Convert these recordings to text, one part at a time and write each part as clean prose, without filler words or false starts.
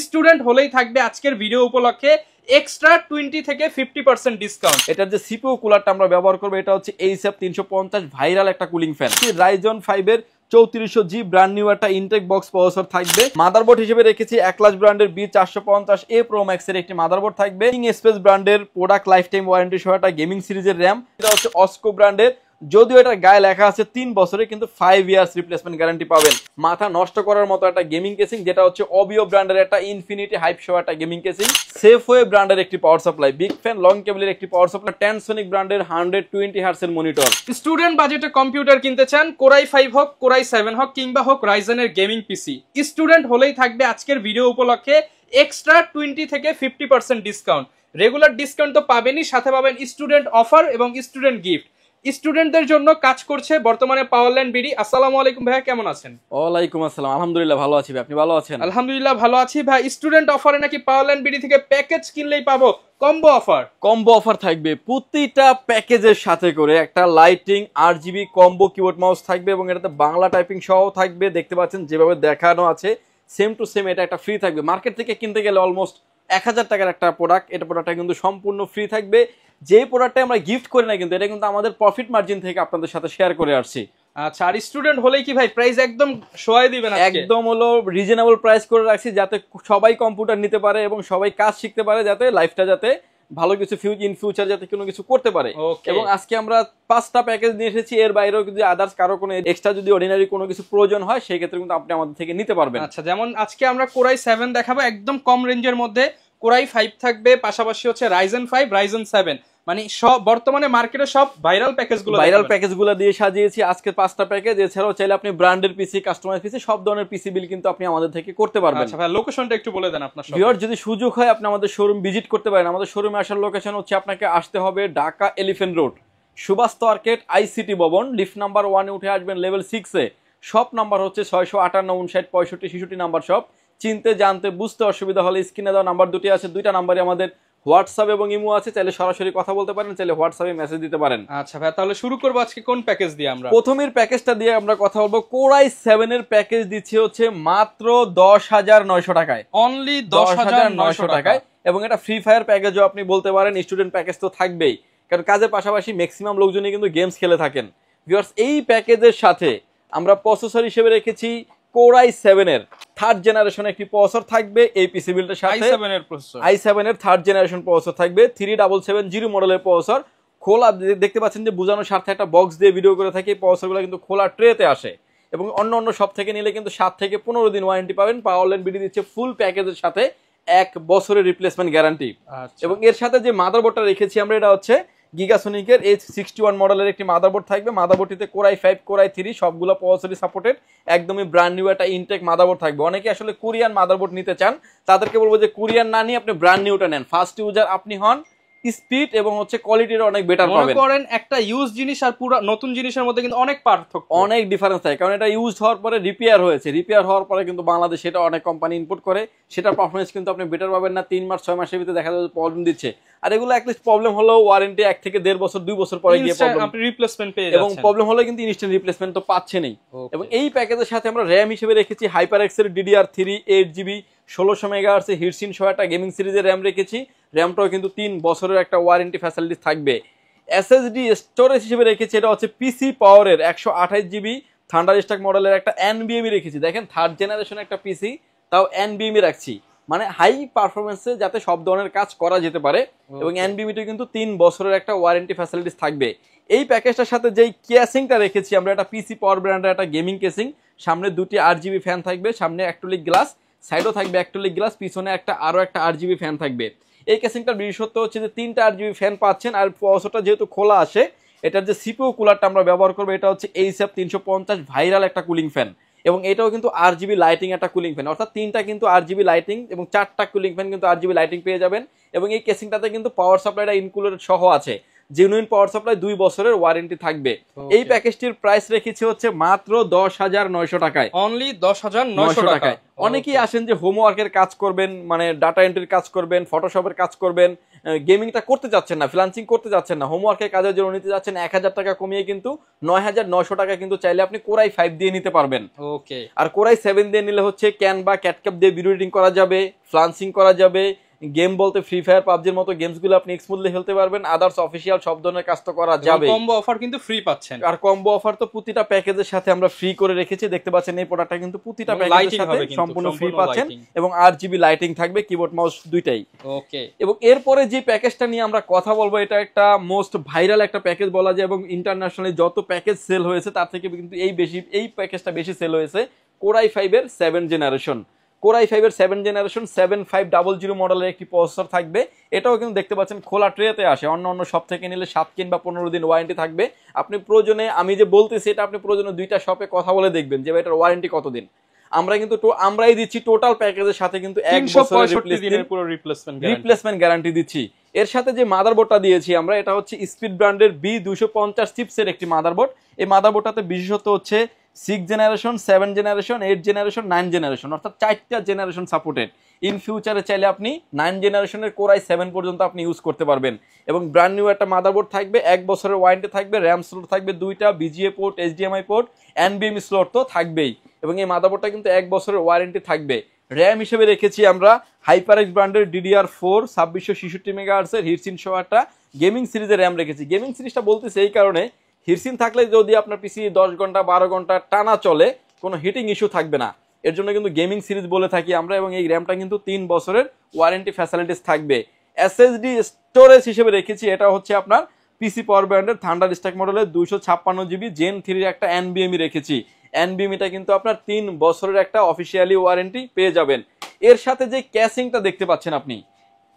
Student হলেই থাকবে আজকের ভিডিও উপলক্ষে এক্সট্রা 20 থেকে 50% ডিসকাউন্ট। এটার যে সিপিইউ কুলারটা আমরা ব্যবহার করবো এটা হচ্ছে এইচএফ 350 ভাইরাল একটা কুলিং ফ্যান। রাইজন 5 এর 3400G ব্র্যান্ড নিউ একটা ইনটেক বক্স প্রসেসর থাকবে। মাদারবোর্ড হিসেবে রেখেছি একলাস ব্র্যান্ডের B450A Pro Max এর একটি মাদারবোর্ড থাকবে। কিং স্পেস ব্র্যান্ডের প্রোডাক্ট লাইফ টাইম ওয়ারেন্টি সহ একটা গেমিং সিরিজের র‍্যাম। এটা হচ্ছে অস্কো ব্র্যান্ডের, যদিও এটা গায়ে লেখা আছে 3 বছরে, কিন্তু 5 ইয়ার্স রিপ্লেসমেন্ট গ্যারান্টি পাবেন। মাথা নষ্ট করার মতো একটা গেমিং কেসিং, যেটা হচ্ছে অবিও ব্র্যান্ডের একটা ইনফিনিটি হাইপ সহ একটা গেমিং কেসিং। সেফওয়ে ব্র্যান্ডের একটি power supply, big fan long কেবলের একটি পাওয়ার সাপ্লাই, ট্যানসনিক ব্র্যান্ডের 120 হার্টজ এর মনিটর। স্টুডেন্ট বাজেটে কম্পিউটার কিনতে চান, কোরাই 5 হোক, কোরাই 7 হোক, কিংবা হোক রাইজেনের গেমিং পিসি, স্টুডেন্ট হলেই থাকবে আজকের ভিডিও উপলক্ষে এক্সট্রা 20 থেকে 50% ডিসকাউন্ট। রেগুলার ডিসকাউন্ট তো পাবেনই, সাথে পাবেন স্টুডেন্ট অফার এবং স্টুডেন্ট গিফট। স্টুডেন্টদের জন্য কাজ করছে বর্তমানে পাওয়ারল্যান্ড বিডি। আসসালামু আলাইকুম ভাইয়া, কেমন আছেন? ওয়ালাইকুম আসসালাম, আলহামদুলিল্লাহ ভালো আছি ভাই, আপনি ভালো আছেন? আলহামদুলিল্লাহ ভালো আছি ভাই। স্টুডেন্ট অফারে নাকি পাওয়ারল্যান্ড বিডি থেকে প্যাকেজ কিনলেই পাবো কম্বো অফার। কম্বো অফার থাকবে প্রতিটা প্যাকেজের সাথে করে একটা lighting RGB combo keyboard mouse থাকবে এবং এটাতে বাংলা টাইপিং সহ থাকবে। দেখতে পাচ্ছেন যেভাবে দেখানো আছে সেম টু সেম এটা একটা ফ্রি থাকবে। মার্কেট থেকে কিনতে গেলে অলমোস্ট 1000 টাকার একটা প্রোডাক্ট, এটা প্রোডাক্টটা কিন্তু সম্পূর্ণ ফ্রি থাকবে। যে প্রোডাক্টটা আমরা গিফট করি না, কিন্তু এটা কিন্তু আমাদের প্রফিট মার্জিন থেকে আপনাদের সাথে শেয়ার করে আসছি। আচ্ছা, আর স্টুডেন্ট হলেই কি ভাই প্রাইস একদম শোয়াই দিবেন? একদম হলো রিজনেবল প্রাইস করে রাখছি, যাতে সবাই কম্পিউটার নিতে পারে এবং সবাই কাজ শিখতে পারে, যাতে লাইফটা যাতে ভালো কিছু ইন ফিউচার যাতে কোনো কিছু করতে পারে। এবং আজকে আমরা 5টা প্যাকেজ নিয়ে এসেছি, এর বাইরেও যদি আদার্স কারো কোনো এক্সট্রা যদি অর্ডিনারি কোনো কিছু প্রয়োজন হয় সেই ক্ষেত্রে কিন্তু আপনি আমাদের থেকে নিতে পারবেন। আচ্ছা, যেমন আজকে আমরা কোরাই 7 দেখাবো একদম কম রেঞ্জের মধ্যে, কোরাই 5 থাকবে, পাশাপাশি হচ্ছে রাইজেন 5, রাইজেন 7, মানে সব বর্তমানে মার্কেটে সব ভাইরাল প্যাকেজগুলো দিয়ে সাজিয়েছি আজকে 5টা প্যাকেজ। এছাড়াও চাইলে আপনি ব্র্যান্ডের পিসি, কাস্টমাইজ পিসি, সব ধরনের পিসি বিল কিন্তু আপনি আমাদের থেকে করতে পারবেন। আচ্ছা ভাই, লোকেশনটা একটু বলে দেন আপনার। ভিউয়ার যদি সুযোগ হয় আপনি আমাদের শোরুম ভিজিট করতে পারেন। আমাদের শোরুমে আসার লোকেশন হচ্ছে, আপনাকে আসতে হবে Dhaka elephant road, Subhash market, ICT ভবন, লিফট নাম্বার 1 এ উঠে আসবেন লেভেল 6 এ। শপ নাম্বার হচ্ছে 658 59 65 66 নাম্বার শপ। চিনতে জানতে বুঝতে অসুবিধা হলে স্ক্রিনে দেওয়া নাম্বার দুটি আছে, দুইটা নাম্বারে আমাদের হোয়াটসঅ্যাপ এবং ইমো আছে, চাইলে সরাসরি কথা বলতে পারেন, চাইলে হোয়াটসঅ্যাপে মেসেজ দিতে পারেন। আচ্ছা ভাই, তাহলে শুরু করব আজকে কোন প্যাকেজ দিয়ে? আমরা প্রথমের প্যাকেজটা দিয়ে আমরা কথা বলবো। কোরাই 7 এর প্যাকেজ দিচ্ছে হচ্ছে মাত্র 10,900 টাকায়, অনলি 10,900 টাকায়। এবং এটা ফ্রি ফায়ার প্যাকেজও আপনি বলতে পারেন, স্টুডেন্ট প্যাকেজ তো থাকবেই, কারণ কাজের পাশাপাশি ম্যাক্সিমাম লোকজনই কিন্তু গেমস খেলে থাকেন। ভিউয়ার্স, এই প্যাকেজের সাথে আমরা প্রসেসর হিসেবে রেখেছি কোরাই 7 এর 3rd জেনারেশন একটি প্রসেসর থাকবে। এই পিসি বিল্ডের সাথে i7 এর 3rd জেনারেশন প্রসেসর থাকবে, 3770 মডেলের প্রসেসর। খোলা দেখতে পাচ্ছেন যে বোঝানোর স্বার্থে একটা বক্স দিয়ে ভিডিও করে থাকি। প্রসেসরগুলো কিন্তু খোলা ট্রেতে আসে এবং অন্য সব থেকে নিলে কিন্তু 7 থেকে 15 দিন ওয়ারেন্টি পাবেন। পাওয়ারল্যান্ড বিডি দিচ্ছে ফুল প্যাকেজের সাথে 1 বছরের রিপ্লেসমেন্ট গ্যারান্টি। এবং এর সাথে যে মাদারবোর্ডটা রেখেছি আমরা, এটা হচ্ছে গিগাসনিকের H61 মডেলের একটি মাদারবোর্ড থাকবে। মাদারবোর্ডটিতে কোরাই 5, কোরাই 3 সবগুলো প্রসেসরই সাপোর্টেড, একদমই ব্র্যান্ড নিউ একটা ইনটেক মাদারবোর্ড থাকবে। অনেকে আসলে কোরিয়ান মাদারবোর্ড নিতে চান, তাদেরকে বলবো যে কোরিয়ান না নিয়ে আপনি ব্র্যান্ড নিউটা নেন। ফার্স্ট ইউজার আপনি হন, স্পিড এবং হচ্ছে কোয়ালিটির অনেক বেটার পাবেন। মনে করেন একটা ইউজ জিনিস আর পুরো নতুন জিনিসের মধ্যে কিন্তু অনেক পার্থক্য, অনেক ডিফারেন্স থাকে, কারণ এটা ইউজ হওয়ার পরে রিপেয়ার হয়েছে। রিপেয়ার হওয়ার পরে কিন্তু বাংলাদেশে এটা অনেক কোম্পানি ইম্পোর্ট করে, সেটার পারফরমেন্স কিন্তু আপনি বেটার পাবেন না। 3 মাস 6 মাসের ভিতরে দেখা যাবে প্রবলেম দিচ্ছে। আর এগুলো অ্যাটলিস্ট প্রবলেম হলেও ওয়ারেন্টি 1 থেকে 1.5 বছর 2 বছর পরে গিয়ে আপনি রিপ্লেসমেন্ট পেয়ে যাচ্ছেন, এবং প্রবলেম হলে কিন্তু ইনস্ট্যান্ট রিপ্লেসমেন্ট তো পাচ্ছেনই। এবং এই প্যাকেজের সাথে আমরা র‍্যাম হিসেবে রেখেছি HyperX এর DDR3 8GB 1600 মেগাহার্টজ হিটসিন সহ একটা গেমিং সিরিজের র‍্যাম রেখেছি। র‍্যামটাও কিন্তু 3 বছরের একটা ওয়ারেন্টি ফ্যাসিলিটি থাকবে। SSD স্টোরেজ হিসেবে রেখেছি, এটা হচ্ছে পিসি পাওয়ারের 128GB থান্ডারস্টক মডেলের একটা NVMe রেখেছি। দেখেন 3rd জেনারেশন একটা পিসি, তাও NVMe রাখছি, মানে হাই পারফরমেন্সে যাতে সব ধরনের কাজ করা যেতে পারে। এবং NVMe টা কিন্তু 3 বছরের একটা ওয়ারেন্টি ফ্যাসিলিটিস থাকবে। এই প্যাকেজটার সাথে যেই কেসিংটা রেখেছি আমরা, একটা পিসি পাওয়ার ব্র্যান্ডের একটা গেমিং কেসিং। সামনে 2টি RGB ফ্যান থাকবে, সামনে অ্যাক্রিলিক গ্লাস, সাইডও থাকবে অ্যাক্রিলিক গ্লাস, পিছনে আরো একটা RGB ফ্যান থাকবে। এই কেসিংটার বিশেষত্ব হচ্ছে যে 3টা RGB ফ্যান পাচ্ছেন, আর প্রসেসরটা যেহেতু খোলা আসে, এটার যে সিপিইউ কুলারটা আমরা ব্যবহার করবো এটা হচ্ছে এইচএফ 350 ভাইরাল একটা কুলিং ফ্যান। এবং এটাও কিন্তু RGB লাইটিং একটা কুলিং ফ্যান, অর্থাৎ 3টা কিন্তু RGB লাইটিং এবং 4টা কুলিং ফ্যান কিন্তু RGB লাইটিং পেয়ে যাবেন। এবং এই কেসিংটাতে কিন্তু পাওয়ার সাপ্লাইটা ইনক্লুডেড সহ আছে, জেনুইন পাওয়ার সাপ্লাই, 2 বছরের ওয়ারেন্টি থাকবে। এই প্যাকেজটির প্রাইস রেখেছি হচ্ছে মাত্র 10,900 টাকায়, অনলি 10,900 টাকায়। অনেকেই আসেন যে হোমওয়ার্কের কাজ করবেন, মানে ডাটা এন্ট্রির কাজ করবেন, ফটোশপের কাজ করবেন, গেমিংটা করতে যাচ্ছেন না, ফ্রিল্যান্সিং করতে যাচ্ছেন না, হোমওয়ার্কের কাজের জন্য নিতে যাচ্ছেন, 1000 টাকা কমিয়ে কিন্তু 9900 টাকা কিন্তু চাইলে আপনি কোরাই 5 দিয়ে নিতে পারবেন। ওকে। আর কোরাই 7 দিয়ে নিলে হচ্ছে ক্যানভা ক্যাটক্যাপ দিয়ে ভিডিও এডিটিং করা যাবে, ফ্রিল্যান্সিং করা যাবে, গেম বলতে ফ্রি ফায়ার পাবজির মতো গেমসগুলো আপনি স্মুথলি খেলতে পারবেন, আদার্স অফিসিয়াল সব ধরনের কাজ তো করা যাবে। কম্বো অফার কিন্তু ফ্রি পাচ্ছেন। আর কম্বো অফার তো প্রতিটা প্যাকেজের সাথে আমরা ফ্রি করে রেখেছি, দেখতে পাচ্ছেন এই প্রোডাক্টটা কিন্তু প্রতিটা প্যাকেজের সাথে সম্পূর্ণ ফ্রি পাচ্ছেন এবং 8 জিবি লাইটিং থাকবে, কিবোর্ড মাউস দুইটাই। ওকে। এবং এরপরে যে প্যাকেজটা নিয়ে আমরা কথা বলবো, এটা একটা মোস্ট ভাইরাল একটা প্যাকেজ বলা যায় এবং ইন্টারন্যাশনালি যত প্যাকেজ সেল হয়েছে তার থেকে কিন্তু এই প্যাকেজটা বেশি সেল হয়েছে। কোরাই 5 এর 7 জেনারেশন, কোরাই 5 এর 7 জেনারেশন 7500 মডেলের একটি প্রসেসর থাকবে। এটাও কিন্তু দেখতে পাচ্ছেন খোলা ট্রেতে আসে, অন্য সব থেকে নিলে 7 কিংবা 15 দিন ওয়ারেন্টি থাকবে। আপনি প্রয়োজনে, আমি যে বলতেছি এটা আপনি প্রয়োজনে দুইটা শপে কথা বলে দেখবেন যে এটার ওয়ারেন্টি কতদিন। আমরা কিন্তু আমরাই দিচ্ছি টোটাল প্যাকেজের সাথে কিন্তু 1 বছরের রিপ্লেসমেন্ট গ্যারান্টি দিচ্ছি। এর সাথে যে মাদারবোর্ডটা দিয়েছি আমরা, এটা হচ্ছে স্পিড ব্র্যান্ডের B250 চিপসের একটি মাদারবোর্ড। এই মাদারবোর্ডটাতে বিশেষত হচ্ছে 6 জেনারেশন, 7 জেনারেশন, 8 জেনারেশন, 9 জেনারেশন, অর্থাৎ 4টা জেনারেশন সাপোর্টেড। ইন ফিউচারে চাইলে আপনি 9 জেনারেশনের কোরাই 7 পর্যন্ত আপনি ইউজ করতে পারবেন। এবং ব্র্যান্ড নিউ একটা মাদারবোর্ড থাকবে, 1 বছরের ওয়ারেন্টি থাকবে, র্যাম স্লট থাকবে 2টা, BGA port, HDMI port, NVMe slot তো থাকবেই। এবং এই মাদারবোর্ডটা কিন্তু 1 বছরের ওয়ারেন্টি থাকবে। র্যাম হিসেবে রেখেছি আমরা HyperX ব্র্যান্ডের DDR4 2666 মেগাহার্টজের হিটসিন সহ একটা গেমিং সিরিজের র্যাম রেখেছি। গেমিং সিরিজটা বলতেছি এই কারণে, হিটসিন থাকলে যদি আপনার পিসি 10 ঘন্টা 12 ঘন্টা টানা চলে, কোনো হিটিং ইস্যু থাকবে না, এর জন্য কিন্তু গেমিং সিরিজ বলে থাকি আমরা। এবং এই র্যামটা কিন্তু 3 বছরের ওয়ারেন্টি ফ্যাসিলিটিস থাকবে। SSD স্টোরেজ হিসেবে রেখেছি, এটা হচ্ছে আপনার পিসি পাওয়ার ব্র্যান্ডের থান্ডারস্ট্যাক মডেলের 256 জিবি Gen 3 একটা NVMe রেখেছি। NVMeটা কিন্তু আপনার 3 বছরের একটা অফিসিয়ালি ওয়ারেন্টি পেয়ে যাবেন। এর সাথে যে ক্যাসিংটা দেখতে পাচ্ছেন আপনি,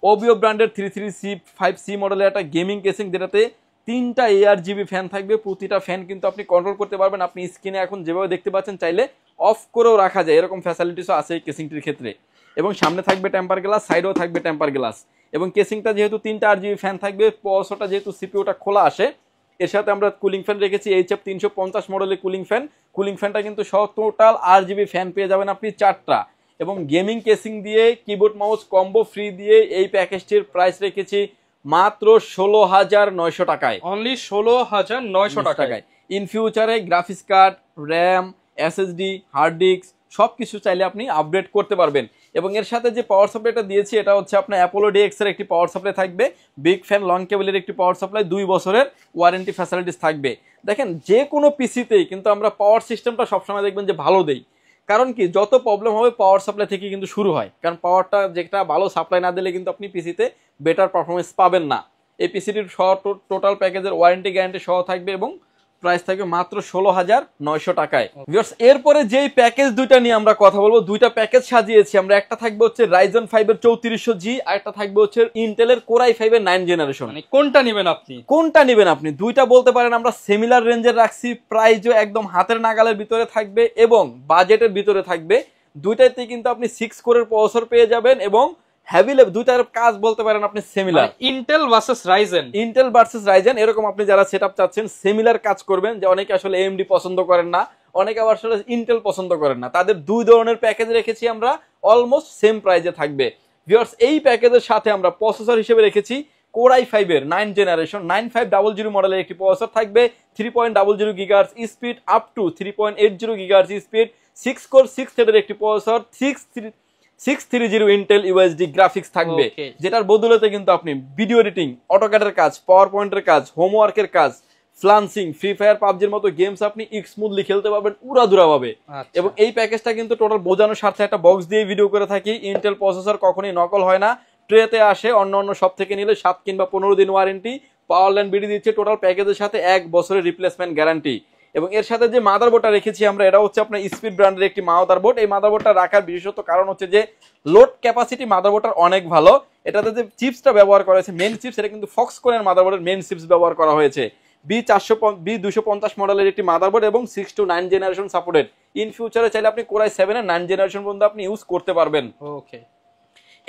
ওবিও ব্র্যান্ডের 33C5C মডেলের একটা গেমিং কেসিং, যেটাতে 3টা ARGB ফ্যান থাকবে। প্রতিটা ফ্যান কিন্তু আপনি কন্ট্রোল করতে পারবেন। আপনি স্ক্রিনে এখন যেভাবে দেখতে পাচ্ছেন চাইলে অফ করেও রাখা যায়, এরকম ফ্যাসিলিটিসও আছে এই কেসিংটির ক্ষেত্রে। এবং সামনে থাকবে টেম্পার গ্লাস, সাইডেও থাকবে টেম্পার গ্লাস। এবং কেসিংটা যেহেতু 3টা RGB ফ্যান থাকবে, প্রসেসরটা যেহেতু সিপিইউটা খোলা আসে, এর সাথে আমরা কুলিং ফ্যান রেখেছি HF 350 মডেলের কুলিং ফ্যান। কুলিং ফ্যানটা কিন্তু সহ টোটাল RGB ফ্যান পেয়ে যাবেন আপনি 4টা। এবং গেমিং কেসিং দিয়ে কিবোর্ড মাউস কম্বো ফ্রি দিয়ে এই প্যাকেজটির প্রাইস রেখেছি মাত্র 16,900 টাকায়, অনলি 16,900 টাকায়। ইন ফিউচারে graphics card, RAM, SSD, hard disk সবকিছু চাইলে আপনি আপগ্রেড করতে পারবেন। এবং এর সাথে যে পাওয়ার সাপ্লাইটা দিয়েছি, এটা হচ্ছে আপনার অ্যাপোলো DX এর একটি পাওয়ার সাপ্লাই থাকবে, বিগ ফ্যান লং কেবলের একটি পাওয়ার সাপ্লাই, 2 বছরের ওয়ারেন্টি ফ্যাসিলিটিস থাকবে। দেখেন যে কোনো পিসিতেই কিন্তু আমরা পাওয়ার সিস্টেমটা সবসময় দেখবেন যে ভালো দেই, কারণ কি যত প্রবলেম হবে পাওয়ার সাপ্লাই থেকে কিন্তু শুরু হয়। কারণ পাওয়ারটা যেটা ভালো সাপ্লাই না দিলে কিন্তু আপনি পিসিতে বেটার পারফরমেন্স পাবেন না। এই পিসিটির সহ টোটাল প্যাকেজের ওয়ারেন্টি গ্যারান্টি সহ থাকবে এবং প্রাইস থাকবে মাত্র 16,900 টাকায়। ভিউয়ার্স, এরপরে যেই প্যাকেজ দুইটা নিয়ে আমরা কথা বলবো, দুইটা প্যাকেজ সাজিয়েছি আমরা। একটা থাকবে হচ্ছে Ryzen 5 এর 3400G, আর একটা থাকবে হচ্ছে ইন্টেলের কোরাই 5 এর 9 জেনারেশন। মানে কোনটা নেবেন আপনি? কোনটা নেবেন আপনি? দুইটা বলতে পারেন আমরা সিমিলার রেঞ্জের রাখছি, প্রাইসও একদম হাতের নাগালের ভিতরে থাকবে এবং বাজেটের ভিতরে থাকবে। দুইটাতে কিন্তু আপনি 6 কোরের প্রসেসর পেয়ে যাবেন এবং হেভি লেভেল দুইটার কাজ বলতে পারেন আপনি সিমিলার। ইন্টেল ভার্সেস রাইজেন, এরকম আপনি যারা সেটআপ চাচ্ছেন সিমিলার কাজ করবেন, যে অনেকে আসলে AMD পছন্দ করেন না, অনেকে আবার আসলে ইন্টেল পছন্দ করেন না, তাদের দুই ধরনের প্যাকেজ রেখেছি আমরা, অলমোস্ট সেম প্রাইসে থাকবে। ভিউয়ার্স, এই প্যাকেজের সাথে আমরা প্রসেসর হিসেবে রেখেছি কোরাই 5 এর 9 জেনারেশন 9500 মডেলের একটি প্রসেসর থাকবে, 3.00 gigahertz speed up to 3.80 gigahertz speed, 6 core 6 থ্রেডের একটি প্রসেসর, 630 ইন্টেল USD গ্রাফিক্স থাকবে। যেটার বদলেতে কিন্তু আপনি ভিডিও এডিটিং, অটোক্যাডের কাজ, পাওয়ার পয়েন্টের কাজ, হোমওয়ার্কের কাজ, ফ্লান্সিং, ফ্রি ফায়ার পাবজির মতো গেমস আপনি স্মুথলি খেলতে পারবেন উড়াধুরা ভাবে। এবং এই প্যাকেজটা কিন্তু টোটাল বোঝানোর স্বার্থে একটা বক্স দিয়ে ভিডিও করে থাকি। ইন্টেল প্রসেসর কখনোই নকল হয় না, ট্রেতে আসে, অন্য সব থেকে নিলে 7 কিংবা 15 দিন ওয়ারেন্টি। পাওয়ার লাইন বিডি দিচ্ছে টোটাল প্যাকেজের সাথে 1 বছরের রিপ্লেসমেন্ট গ্যারান্টি। এবং এর সাথে যে মাদারবোর্ডটা রেখেছি আমরা, এটা হচ্ছে আপনার স্পিড ব্র্যান্ডের একটি মাদারবোর্ড। এই মাদারবোর্ডটা রাখার বিশেষত কারণ হচ্ছে যে লোড ক্যাপাসিটি মাদারবোর্ডটার অনেক ভালো। এটাতে যে চিপসটা ব্যবহার করা হয়েছে মেন চিপস, এটা কিন্তু ফক্সকনের মাদারবোর্ডের মেন চিপস ব্যবহার করা হয়েছে। B250 মডেলের একটি মাদারবোর্ড এবং 6 to 9 জেনারেশন সাপোর্টেড। ইন ফিউচারে চাইলে আপনি কোরাই 7 এর 9 জেনারেশন পর্যন্ত আপনি ইউজ করতে পারবেন। ওকে।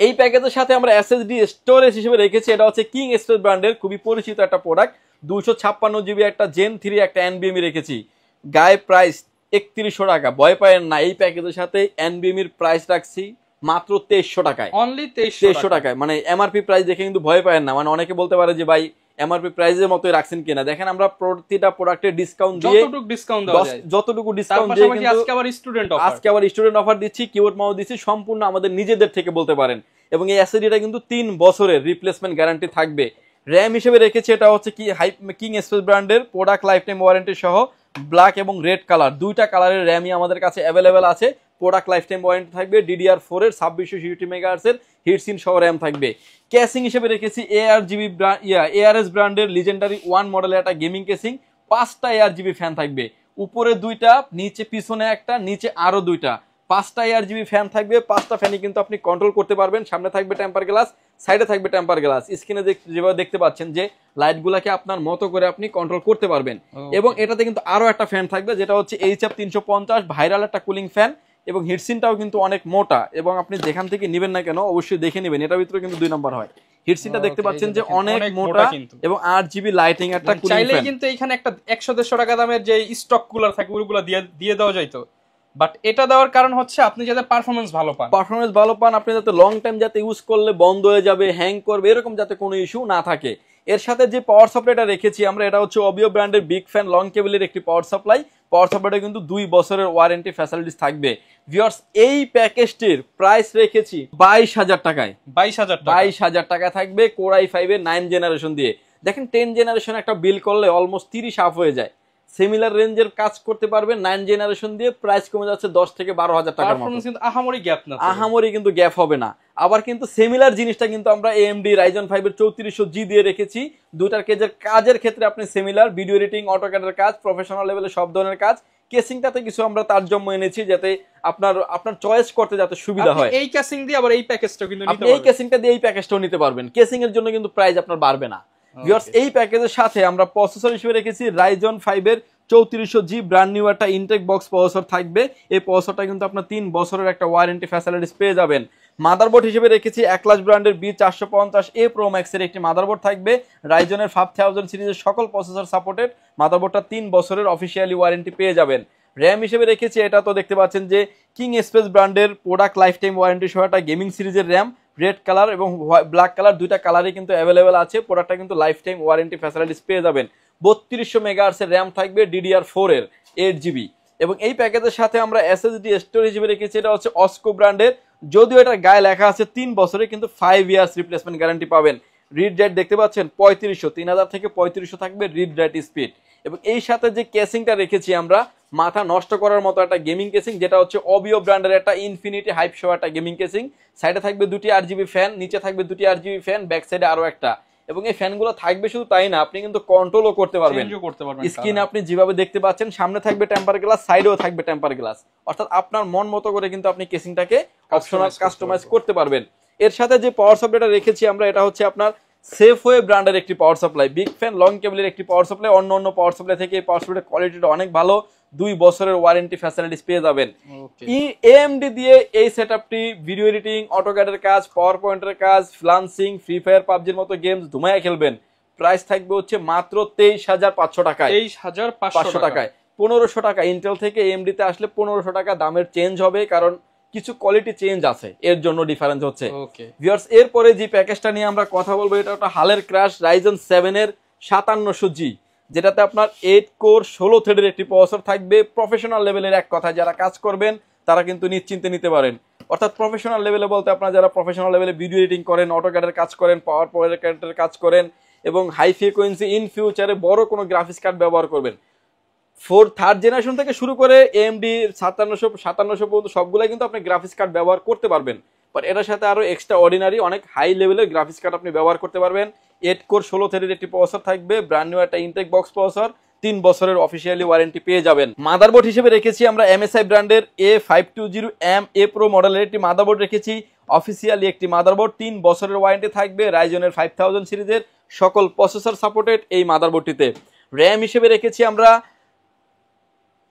এই প্যাকেজের সাথে আমরা SSD স্টোরেজ হিসেবে রেখেছি, এটা হচ্ছে কিং স্টোরেজ ব্র্যান্ডের খুবই পরিচিত একটা প্রোডাক্ট। 256 জিবি একটা Gen 3 একটা NVMe রেখেছি, গায়ে প্রাইস 3100 টাকা। ভয় পায়েন না, এই প্যাকেজের সাথে NVMe এর প্রাইস রাখছি মাত্র 2300 টাকায়। অনলি 2300 টাকায়, মানে এমআরপি প্রাইস দেখে কিন্তু ভয় পায় না। মানে অনেকে বলতে পারে যে ভাই এমআরপি প্রাইসের মতোই রাখছেন কিনা। দেখেন আমরা প্রতিটা প্রোডাক্টে ডিসকাউন্ট দিয়ে, যতটুকু ডিসকাউন্ট দিয়ে কিন্তু আজকে আবার স্টুডেন্ট অফার দিচ্ছি, কিবোর্ড মাউস দিচ্ছি, সম্পূর্ণ আমাদের নিজেদের থেকে বলতে পারেন। এবং এই এসএসডিটা কিন্তু 3 বছরের রিপ্লেসমেন্ট গ্যারান্টি থাকবে। র্যাম হিসেবে রেখেছি এটা হচ্ছে কি কিং স্পেস ব্র্যান্ডের প্রোডাক্ট লাইফ টাইম ওয়ারেন্টি সহ ব্ল্যাক এবং রেড কালার, দুইটা কালারের র্যামই আমাদের কাছে অ্যাভেলেবেল আছে। প্রোডাক্ট লাইফ টাইম ওয়ারেন্টি থাকবে। DDR4 এর 2660 মেগাহার্টজ এর হিটসিন সহ র্যাম থাকবে। কেসিং হিসেবে রেখেছি ARS ব্র্যান্ডের লিজেন্ডারি 1 মডেলের একটা গেমিং কেসিং, 5টা ARGB ফ্যান থাকবে, উপরে 2টা, নিচে পিছনে একটা, নিচে আরো 2টা, 5টা ARGB ফ্যান থাকবে। 5টা ফ্যানই কিন্তু আপনি কন্ট্রোল করতে পারবেন। সামনে থাকবে টেম্পার গ্লাস, সাইডে থাকবে টেম্পার গ্লাস। স্ক্রিনে যেভাবে দেখতে পাচ্ছেন যে লাইটগুলোকে আপনার মতো করে আপনি কন্ট্রোল করতে পারবেন। এবং এটাতে কিন্তু আরো একটা ফ্যান থাকবে যেটা হচ্ছে HF 350 ভাইরাল একটা কুলিং ফ্যান। এবং হিটসিনটাও কিন্তু অনেক মোটা, এবং আপনি যেখান থেকে নেবেন না কেন অবশ্যই দেখে নেবেন, এটার ভিতরে কিন্তু 2 নম্বর হয়। হিটসিনটা দেখতে পাচ্ছেন যে অনেক মোটা এবং 8GB লাইটিং একটা কুলিং ফ্যান। চাইলে কিন্তু এখানে একটা 100-150 টাকা দামের যে স্টক কুলার থাকে ওগুলো দিয়ে দেওয়া যাইতো, বাট এটা দেওয়ার কারণ হচ্ছে আপনি যাতে পারফরম্যান্স ভালো পান, আপনি যাতে লং টাইম যাতে ইউজ করলে বন্ধ হয়ে যাবে, হ্যাং করবে, এরকম যাতে কোনো ইস্যু না থাকে। এর সাথে যে পাওয়ার সাপ্লাইটা রেখেছি আমরা, এটা হচ্ছে অবিও ব্র্যান্ডের বিগ ফ্যান লং কেবলের একটি পাওয়ার সাপ্লাই। পাওয়ার সাপ্লাইটা কিন্তু 2 বছরের ওয়ারেন্টি ফ্যাসিলিটিস থাকবে। ভিউয়ার্স, এই প্যাকেজটির প্রাইস রেখেছি 22,000 টাকায়। 22,000 টাকা থাকবে Core i5 এর 9 জেনারেশন দিয়ে। দেখেন 10 জেনারেশন একটা বিল করলে অলমোস্ট 30 আপ হয়ে যায়। সিমিলার রেঞ্জের কাজ করতে পারবেন 9 জেনারেশন দিয়ে। প্রাইস কমে যাচ্ছে 10 থেকে 12,000 টাকার মতো। কিন্তু আহামরি কিন্তু গ্যাপ হবে না। আবার কিন্তু সিমিলার জিনিসটা কিন্তু আমরা AMD Ryzen 5 এর 3400G দিয়ে রেখেছি। দুটার কাজের ক্ষেত্রে আপনি সিমিলার, ভিডিও এডিটিং, অটোক্যাডের কাজ, প্রফেশনাল লেভেলে সব ধরনের কাজ। কেসিংটাতে কিছু আমরা তারতম্য এনেছি যাতে আপনার চয়েস করতে যাতে সুবিধা হয়। এই কেসিং দিয়ে আবার এই প্যাকেজটাও কিন্তু নিতে পারবেন। এই কেসিংটা দিয়ে এই প্যাকেজটাও নিতে পারবেন। কেসিং এর জন্য কিন্তু প্রাইস আপনার বাড়বে না। ভিউয়ার্স, এই প্যাকেজের সাথে আমরা প্রসেসর হিসেবে রেখেছি Ryzen 5 এর 3400G ব্র্যান্ড নিউ একটা ইনটেক বক্স প্রসেসর থাকবে। এই প্রসেসরটা কিন্তু আপনার 3 বছরের একটা ওয়ারেন্টি ফ্যাসিলিটিস পেয়ে যাবেন। মাদারবোর্ড হিসেবে রেখেছি Atlas ব্র্যান্ডের B450A Pro Max এর একটি মাদারবোর্ড থাকবে। Ryzen এর 5000 সিরিজের সকল প্রসেসর সাপোর্টেড। মাদারবোর্ডটা 3 বছরের অফিশিয়ালি ওয়ারেন্টি পেয়ে যাবেন। র্যাম হিসেবে রেখেছি, এটা তো দেখতে পাচ্ছেন যে কিং স্পেস ব্র্যান্ডের প্রোডাক্ট লাইফ টাইম ওয়ারেন্টি সহ একটা গেমিং সিরিজের র্যাম। রেড কালার এবং ব্ল্যাক কালার, দুইটা কালারই কিন্তু অ্যাভেলেবেল আছে। প্রোডাক্টটা কিন্তু লাইফ টাইম ওয়ারেন্টি ফ্যাসিলিটিস পেয়ে যাবেন। 3200 মেগাহার্টজ এর র্যাম থাকবে, DDR4 এর 8GB। এবং এই প্যাকেজের সাথে আমরা SSD স্টোরেজ হিসেবে রেখেছি, এটা হচ্ছে অস্কো ব্র্যান্ডের। যদিও এটা গায়ে লেখা আছে 3 বছরে, কিন্তু 5 ইয়ার্স রিপ্লেসমেন্ট গ্যারান্টি পাবেন। রিড রাইট দেখতে পাচ্ছেন 3500, 3000 থেকে 3500 থাকবে রিড রাইট স্পিড। এবং এই সাথে যে কেসিংটা রেখেছি আমরা, মাথা নষ্ট করার মতো একটা গেমিং কেসিং, যেটা হচ্ছে অবিও ব্র্যান্ডের একটা ইনফিনিটি হাইপ সহ একটা গেমিং কেসিং। সাইডে থাকবে 2টি RGB ফ্যান, নিচে থাকবে 2টি RGB ফ্যান, ব্যাক সাইডে আরো একটা। এবং এই ফ্যানগুলো থাকবে শুধু তাই না, আপনি কিন্তু কন্ট্রোলও করতে পারবেন। স্ক্রিনে আপনি যেভাবে দেখতে পাচ্ছেন, সামনে থাকবে টেম্পার গ্লাস, সাইডেও থাকবে টেম্পার গ্লাস। অর্থাৎ আপনার মন মতো করে কিন্তু আপনি কেসিংটাকে অপশনাল কাস্টমাইজ করতে পারবেন। এর সাথে যে পাওয়ার সাপ্লাইটা রেখেছি আমরা, এটা হচ্ছে আপনার সেফওয়ে ব্র্যান্ডের একটি power supply, big fan long কেবলের একটি পাওয়ার সাপ্লাই। অন্য পাওয়ার সাপ্লাই থেকে এই পাওয়ার সাপ্লাইয়ের কোয়ালিটিটা অনেক ভালো। 2 বছরের ওয়ারেন্টি ফ্যাসিলিটিস পেয়ে যাবেন। AMD দিয়ে এই সেটআপটি ভিডিও এডিটিং, অটোক্যাডের কাজ, পাওয়ার পয়েন্টের কাজ, ফ্লান্সিং, ফ্রি ফায়ার, পাবজির মতো গেমস ধুমায়া খেলবেন। প্রাইস থাকবে হচ্ছে মাত্র 23,500 টাকায়। 23,500 টাকায় 1500 টাকা ইন্টেল থেকে AMD তে আসলে 1500 টাকা দামের চেঞ্জ হবে, কারণ কিছু কোয়ালিটি চেঞ্জ আছে, এর জন্য ডিফারেন্স হচ্ছে। ভিউয়ার্স, এরপরে যে প্যাকেজটা নিয়ে আমরা কথা বলবো, এটা একটা হালের ক্রাশ Ryzen 7 এর 5700G, যেটাতে আপনার 8 কোর 16 থ্রেডের একটি প্রসেসর থাকবে। প্রফেশনাল লেভেলের এক কথা, যারা কাজ করবেন তারা কিন্তু নিশ্চিন্তে নিতে পারেন। অর্থাৎ প্রফেশনাল লেভেলে বলতে আপনারা যারা প্রফেশনাল লেভেলে ভিডিও এডিটিং করেন, অটোক্যাডের কাজ করেন, পাওয়ার পয়েন্টের কাজ করেন এবং হাই ফ্রিকোয়েন্সি ইন ফিউচারে বড় কোনো গ্রাফিক্স কার্ড ব্যবহার করবেন, থার্ড জেনারেশন থেকে শুরু করে AMD 5700 পর্যন্ত সবগুলাই কিন্তু আপনি গ্রাফিক্স কার্ড ব্যবহার করতে পারবেন। বাট এটার সাথে আরো এক্সট্রা অর্ডিনারি অনেক হাই লেভেলের গ্রাফিক্স কার্ড আপনি ব্যবহার করতে পারবেন। 8 কোর 16 থ্রেডের একটি প্রসেসর থাকবে, ব্র্যান্ড নিউ একটা ইনটেক বক্স প্রসেসর, 3 বছরের অফিসিয়ালি ওয়ারেন্টি পেয়ে যাবেন। মাদারবোর্ড হিসেবে রেখেছি আমরা MSI ব্র্যান্ডের A520M A Pro মডেলের একটি মাদারবোর্ড রেখেছি। অফিসিয়ালি একটি মাদারবোর্ড, 3 বছরের ওয়ারেন্টি থাকবে। Ryzen এর 5000 সিরিজের সকল প্রসেসর সাপোর্টেড এই মাদারবোর্ডটিতে। র্যাম হিসেবে রেখেছি আমরা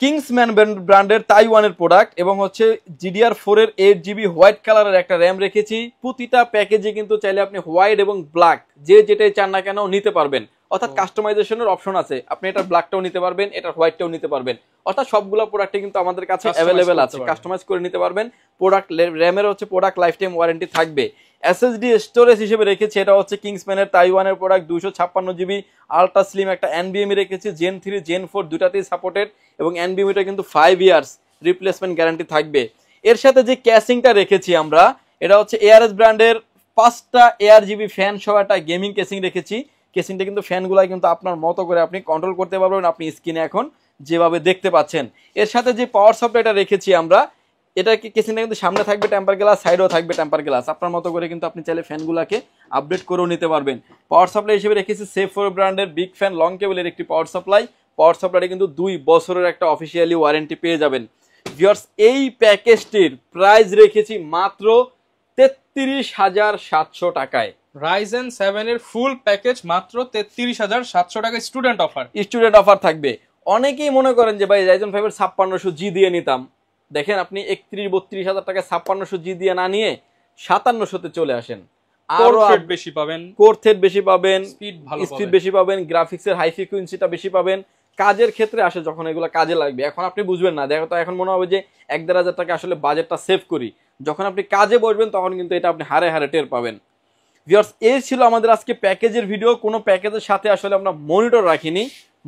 কিংসম্যান ব্র্যান্ডের তাইওয়ানের প্রোডাক্ট, এবং হচ্ছে DDR4 এর 8GB হোয়াইট কালারের একটা র্যাম রেখেছি। প্রতিটা প্যাকেজে কিন্তু চাইলে আপনি হোয়াইট এবং ব্ল্যাক যে যেটাই চান না কেন নিতে পারবেন। অর্থাৎ কাস্টমাইজেশনের অপশন আছে, আপনি এটা ব্ল্যাকটাও নিতে পারবেন, এটা হোয়াইটটাও নিতে পারবেন, অর্থাৎ সবগুলো প্রোডাক্টে কিন্তু আমাদের কাছে অ্যাভেলেবেল আছে, কাস্টমাইজ করে নিতে পারবেন। প্রোডাক্ট র্যামের হচ্ছে প্রোডাক্ট লাইফ টাইম ওয়ারেন্টি থাকবে। এসএসডি স্টোরেজ হিসেবে রেখেছি, এটা হচ্ছে কিংসম্যানের তাইওয়ানের প্রোডাক্ট 256 জিবি আলট্রা স্লিম একটা এনবিএমই রেখেছি, জেন 3 জেন 4 দুটাতেই সাপোর্টেড, এবং এনবিএমইটা কিন্তু 5 ইয়ার্স রিপ্লেসমেন্ট গ্যারান্টি থাকবে। এর সাথে যে ক্যাসিংটা রেখেছি আমরা, এটা হচ্ছে এআরএস ব্র্যান্ডের 5টা ARGB ফ্যান সহ একটা গেমিং কেসিং রেখেছি। কেসিংটা কিন্তু ফ্যানগুলাই কিন্তু আপনার মতো করে আপনি কন্ট্রোল করতে পারবেন, আপনি স্ক্রিনে এখন যেভাবে দেখতে পাচ্ছেন। এর সাথে যে পাওয়ার সাপ্লাইটা রেখেছি আমরা, এটা কি কেসিংটা কিন্তু সামনে থাকবে টেম্পার গ্লাস, সাইডেও থাকবে টেম্পার গ্লাস, আপনার মতো করে কিন্তু আপনি চাইলে ফ্যানগুলোকে আপডেট করেও নিতে পারবেন। পাওয়ার সাপ্লাই হিসেবে রেখেছি সেফ4 ব্র্যান্ডের বিগ ফ্যান লং কেবলের একটি পাওয়ার সাপ্লাই। পাওয়ার সাপ্লাইটা কিন্তু 2 বছরের একটা অফিসিয়ালি ওয়ারেন্টি পেয়ে যাবেন। ভিউয়ার্স, এই প্যাকেজটির প্রাইস রেখেছি মাত্র 33,700 টাকায়। Ryzen 7 এর ফুল প্যাকেজ মাত্র 33,700 টাকা স্টুডেন্ট অফার থাকবে। অনেকেই মনে করেন যে ভাই Ryzen 5 এর 5600G দিয়ে নিতাম, দেখেন আপনি 31-32 হাজার টাকা 5600G দিয়ে না নিয়ে 5700-তে চলে আসেন, আরো বেশি পাবেন, কোর থ্রেড বেশি পাবেন, স্পিড বেশি পাবেন, গ্রাফিক্সের হাই ফ্রিকোয়েন্সিটা বেশি পাবেন। কাজের ক্ষেত্রে আসে যখন এগুলো কাজে লাগবে, এখন আপনি বুঝবেন না, দেখো তো এখন মনে হবে যে 1-1.5 হাজার টাকা আসলে বাজেটটা সেভ করি, যখন আপনি কাজে বসবেন তখন কিন্তু এটা আপনি হারে হারে টের পাবেন। ভিউয়ার্স, এই ছিল আমাদের আজকে প্যাকেজের ভিডিও। কোনো প্যাকেজের সাথে আসলে আমরা মনিটর রাখিনি,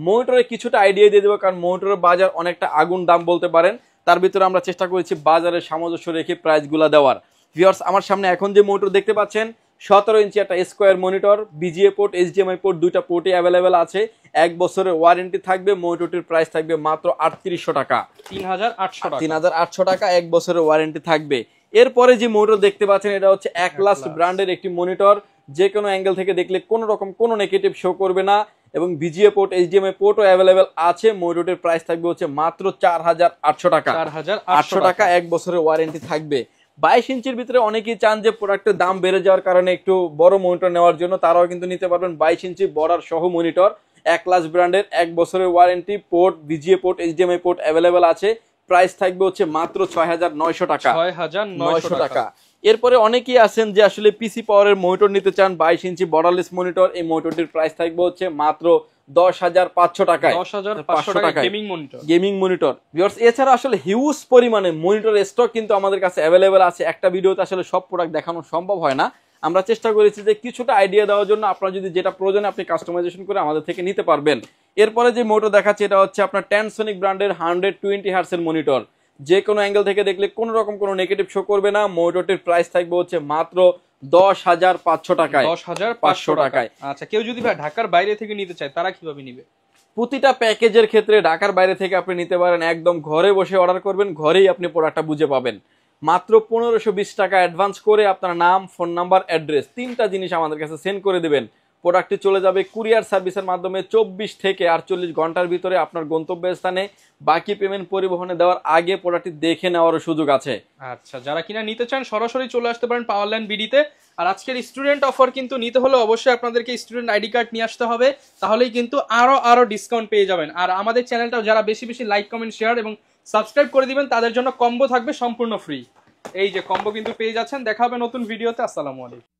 মনিটরে কিছুটা আইডিয়া দিয়ে দেবো, কারণ মনিটরের বাজার অনেকটা আগুন দাম বলতে পারেন, তার ভিতরে আমরা চেষ্টা করেছি বাজারের সামঞ্জস্য রেখে প্রাইসগুলো দেওয়ার। ভিউয়ার্স, আমার সামনে এখন যে মনিটর দেখতে পাচ্ছেন 17 ইঞ্চি একটা square monitor, VGA port, HDMI port, দুইটা পোর্টে অ্যাভেলেবেল আছে, 1 বছরের ওয়ারেন্টি থাকবে। মনিটরটির প্রাইস থাকবে মাত্র 3800 টাকা, 3800 টাকা, 1 বছরের ওয়ারেন্টি থাকবে। এরপরে যে মনিটর দেখতে পাচ্ছেন, এটা হচ্ছে অ্যাটলাস ব্র্যান্ডের একটি মনিটর, যে কোনো অ্যাঙ্গেল থেকে দেখলে কোনো রকম কোনো নেগেটিভ শো করবে না, এবং বিজিএ পোর্ট, এইচডিএমআই পোর্টও অ্যাভেলেবেল আছে। মনিটরের প্রাইস থাকবে হচ্ছে মাত্র 4800 টাকা, 4800 টাকা, 1 বছরের ওয়ারেন্টি থাকবে। 22 ইঞ্চির ভিতরে অনেকেই চান যে প্রোডাক্টের দাম বেড়ে যাওয়ার কারণে একটু বড় মনিটর নেওয়ার জন্য, তারাও কিন্তু নিতে পারবেন 22 ইঞ্চি বর্ডার সহ মনিটর, অ্যাটলাস ব্র্যান্ডের, 1 বছরের warranty, port, VGA port, HDMI port available আছে। প্রাইস থাকবে হচ্ছে মাত্র 6900 টাকা, 6900 টাকা। এরপরে অনেকেই আছেন যে আসলে পিসি পাওয়ারের মনিটর নিতে চান, 22 ইঞ্চি বর্ডারলেস মনিটর, এই মনিটরটির প্রাইস থাকবে হচ্ছে মাত্র 10,500 টাকায়, 10,500 টাকায় গেমিং মনিটর। ভিউয়ার্স, এছাড়া আসলে হিউজ পরিমাণে মনিটর স্টক কিন্তু আমাদের কাছে অ্যাভেলেবেল আছে। একটা ভিডিওতে আসলে সব প্রোডাক্ট দেখানো সম্ভব হয় না, আমরা চেষ্টা করেছি যে কিছুটা আইডিয়া দেওয়ার জন্য, আপনার যদি যেটা প্রয়োজন আপনি কাস্টমাইজেশন করে আমাদের থেকে নিতে পারবেন। এরপরে যে মনিটর দেখাচ্ছে, এটা হচ্ছে আপনার Tensonic ব্র্যান্ডের 120 হার্টজের মনিটর, যে কোনো অ্যাঙ্গেল থেকে দেখলে কোনো রকম কোনো নেগেটিভ শো করবে না। মনিটরটির প্রাইস থাকবে হচ্ছে মাত্র 10,500 টাকায়, 10,500 টাকায়। আচ্ছা, কেউ যদি ঢাকার বাইরে থেকে নিতে চায় তারা কিভাবে নিবে? প্রতিটা প্যাকেজের ক্ষেত্রে ঢাকার বাইরে থেকে আপনি নিতে পারেন, একদম ঘরে বসে অর্ডার করবেন, ঘরেই আপনি প্রোডাক্টটা বুঝে পাবেন। মাত্র 1520 টাকা অ্যাডভান্স করে আপনার নাম, ফোন নাম্বার, অ্যাড্রেস 3টা জিনিস আমাদের কাছে সেন্ড করে দেবেন। প্রোডাক্টটি চলে যাবে কুরিয়ার সার্ভিসের মাধ্যমে 24 থেকে 48 ঘন্টার ভিতরে আপনার গন্তব্যস্থানে। বাকি পেমেন্ট পরিবহনে দেওয়ার আগে প্রোডাক্টটি দেখে নেওয়ারও সুযোগ আছে। আচ্ছা, যারা কিনা নিতে চান সরাসরি চলে আসতে পারেন পাওয়ারল্যান্ড বিডিতে। আর আজকের স্টুডেন্ট অফার কিন্তু নিতে হলে অবশ্যই আপনাদেরকে স্টুডেন্ট আইডি কার্ড নিয়ে আসতে হবে, তাহলেই কিন্তু আরো ডিসকাউন্ট পেয়ে যাবেন। আর আমাদের চ্যানেলটাও যারা বেশি লাইক, কমেন্ট, শেয়ার এবং সাবস্ক্রাইব করে দিবেন তাদের জন্য কম্বো থাকবে সম্পূর্ণ ফ্রি। এই যে কম্বো কিন্তু পেয়ে যাচ্ছেন। দেখা হবে নতুন ভিডিওতে। আসসালামু আলাইকুম।